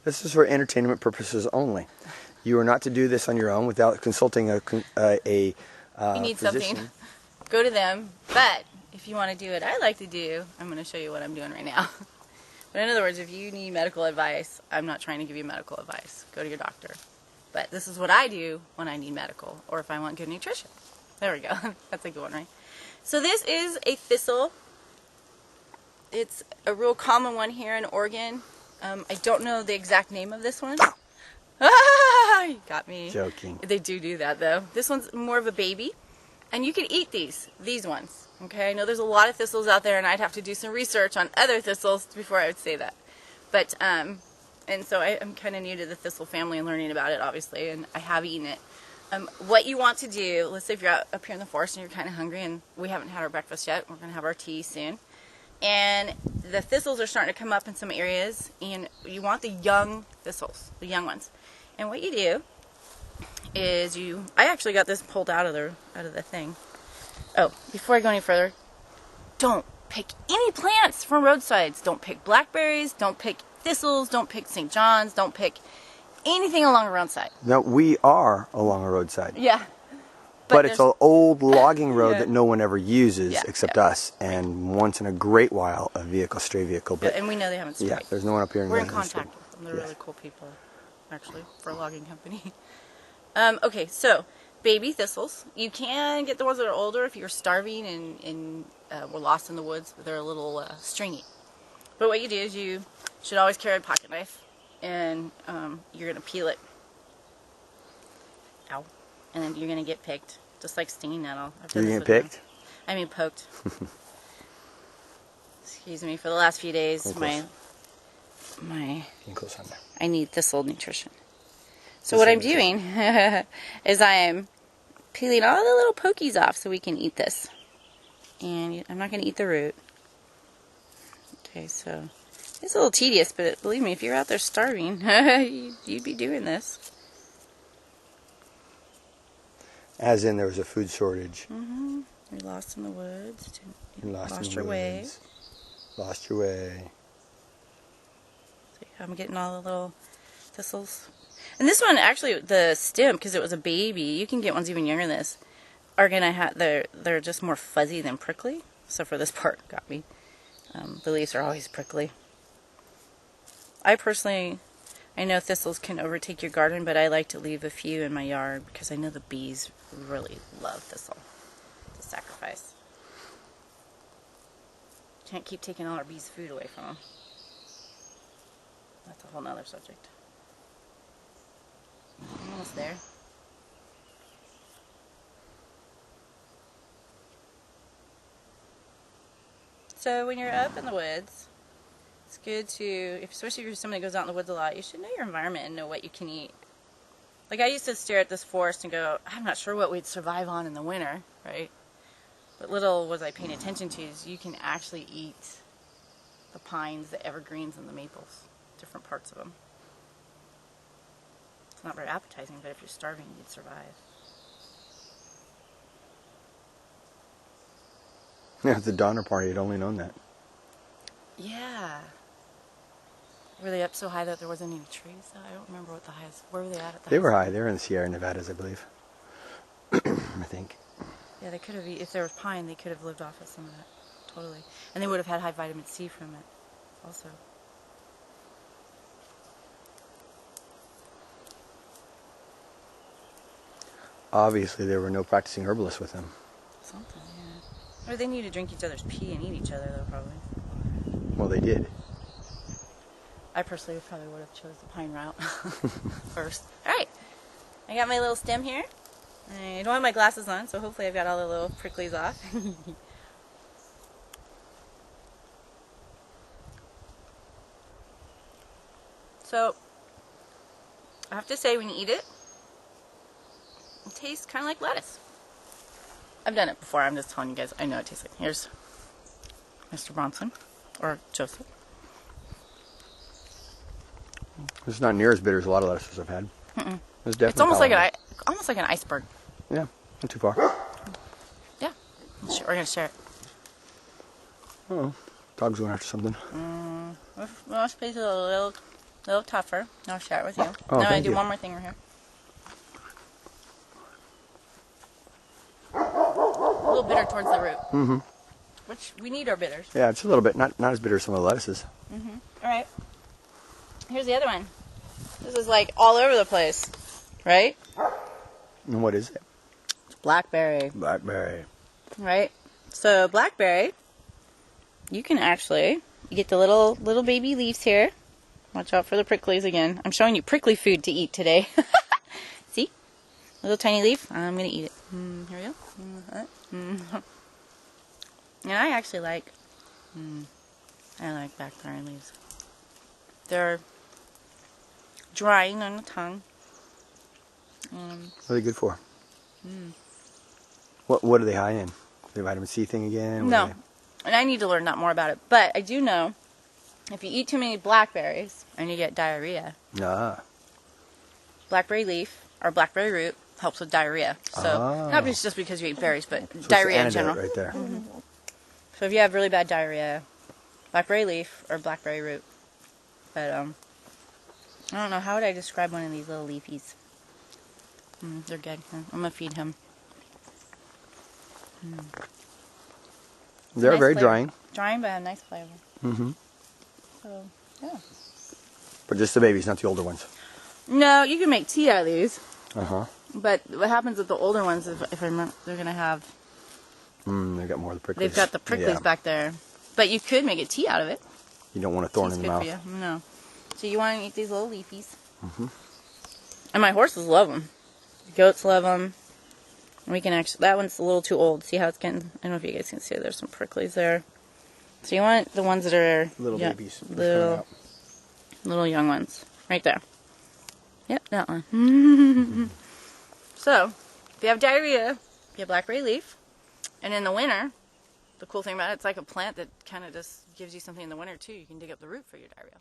This is for entertainment purposes only. You are not to do this on your own without consulting a you need physician. something, go to them. But if you want to do what I like to do, I'm going to show you what I'm doing right now. But in other words, if you need medical advice, I'm not trying to give you medical advice. Go to your doctor. But this is what I do when I need medical, or if I want good nutrition. There we go. That's a good one, right? So this is a thistle. It's a real common one here in Oregon. I don't know the exact name of this one. Ah, you got me. Joking. They do that, though. This one's more of a baby. And you can eat these ones. Okay, I know there's a lot of thistles out there, and I'd have to do some research on other thistles before I would say that. But, and so I'm kind of new to the thistle family and learning about it, obviously, and I have eaten it. What you want to do, let's say if you're out up here in the forest and you're kind of hungry and we haven't had our breakfast yet, we're going to have our tea soon. And the thistles are starting to come up in some areas, and you want the young thistles, the young ones. And what you do is I actually got this pulled out of the thing. Oh, before I go any further, don't pick any plants from roadsides. Don't pick blackberries, don't pick thistles, don't pick St. John's, don't pick anything along a roadside. No, we are along a roadside. Yeah. But it's an old logging road Yeah. that no one ever uses except yeah. us, and once in a great while, a stray vehicle. But and we know they haven't strayed. yeah, there's no one up here. We're in contact with them. They're really cool people, actually, for a logging company. Okay, so baby thistles. You can get the ones that are older if you're starving and were lost in the woods. They're a little stringy. But what you do is you should always carry a pocket knife, and you're going to peel it. Ow. And then you're going to get picked, just like stinging nettle. You're going to get picked? I mean poked. Excuse me, for the last few days, I need thistle nutrition. So what I'm doing is I am peeling all the little pokies off so we can eat this. And I'm not going to eat the root. Okay, so it's a little tedious, but believe me, if you're out there starving, you'd be doing this. As in, there was a food shortage. Mm-hmm. You're lost in the woods. You lost your way. Lost your way. So I'm getting all the little thistles. And this one, actually, the stem, because it was a baby, you can get ones even younger than this, are going to have, they're just more fuzzy than prickly. So for this part, got me. The leaves are always prickly. I know thistles can overtake your garden, but I like to leave a few in my yard because I know the bees really love thistle to sacrifice. Can't keep taking all our bees' food away from them. That's a whole nother subject. I'm almost there. So when you're up in the woods, it's good to, especially if you're somebody that goes out in the woods a lot, you should know your environment and know what you can eat. Like I used to stare at this forest and go, I'm not sure what we'd survive on in the winter, right? But little was I paying attention to is you can actually eat the pines, the evergreens, and the maples, different parts of them. It's not very appetizing, but if you're starving, you'd survive. Yeah, at the Donner Party, I'd only known that. Yeah. Were they up so high that there wasn't any trees? I don't remember what the highest. Where were they at the They were high. They were in the Sierra Nevadas, I believe. I think. Yeah, they could have. If there was pine, they could have lived off of some of that. Totally. And they would have had high vitamin C from it, also. Obviously, there were no practicing herbalists with them. Something, yeah. Or they need to drink each other's pee and eat each other, though, probably. Well, they did. I personally probably would have chose the pine route first. All right. I got my little stem here. I don't have my glasses on, so hopefully I've got all the little pricklies off. So, I have to say, when you eat it, it tastes kind of like lettuce. I've done it before. I'm just telling you guys. I know it tastes like. Here's Mr. Bronson, or Joseph. It's not near as bitter as a lot of lettuces I've had. Mm-mm. It's definitely It's almost like an iceberg. Yeah, not too far. Yeah, we're gonna share it. Oh, dog's going after something. Let's taste it a little. A little tougher. I'll share it with you. Oh, now I thank do you. one more thing right here. A little bitter towards the root. Mm-hmm. Which, we need our bitters. Yeah, it's a little bit, not as bitter as some of the lettuces. Mm-hmm. All right. Here's the other one. This is like all over the place, right? And what is it? It's blackberry, Blackberry. right? So blackberry, you can actually, you get the little baby leaves here. Watch out for the pricklies again. I'm showing you prickly food to eat today. See? Little tiny leaf. I'm going to eat it. Here we go. And I actually like, I like blackberry leaves. They're drying on the tongue. What are they good for? What are they high in? The vitamin C thing again? What No. are they- And I need to learn that more about it. But I do know if you eat too many blackberries and you get diarrhea, Ah. blackberry leaf or blackberry root helps with diarrhea. So not just because you eat berries, but So it's the diarrhea in antidote general. right there. So if you have really bad diarrhea, blackberry leaf or blackberry root. But I don't know, how would I describe one of these little leafies? They're good. I'm gonna feed him. They're Nice very flavor. drying. Drying, but have nice flavor. Mm-hmm. So yeah. But just the babies, not the older ones. No, you can make tea out of these. Uh-huh. But what happens with the older ones, if I remember, they're gonna have. They've got more of the pricklies. They've got the pricklies Yeah. back there. But you could make a tea out of it. You don't want a thorn Tea's in the good mouth. for you. No. So you want to eat these little leafies. And my horses love them. The goats love them. We can actually, that one's a little too old. See how it's getting, I don't know if you guys can see, there's some pricklies there. So you want the ones that are Little babies. just coming little, out. little young ones. Right there. Yep, that one. So, if you have diarrhea, you have blackberry leaf. And in the winter, the cool thing about it, it's like a plant that kind of just gives you something in the winter too. You can dig up the root for your diarrhea.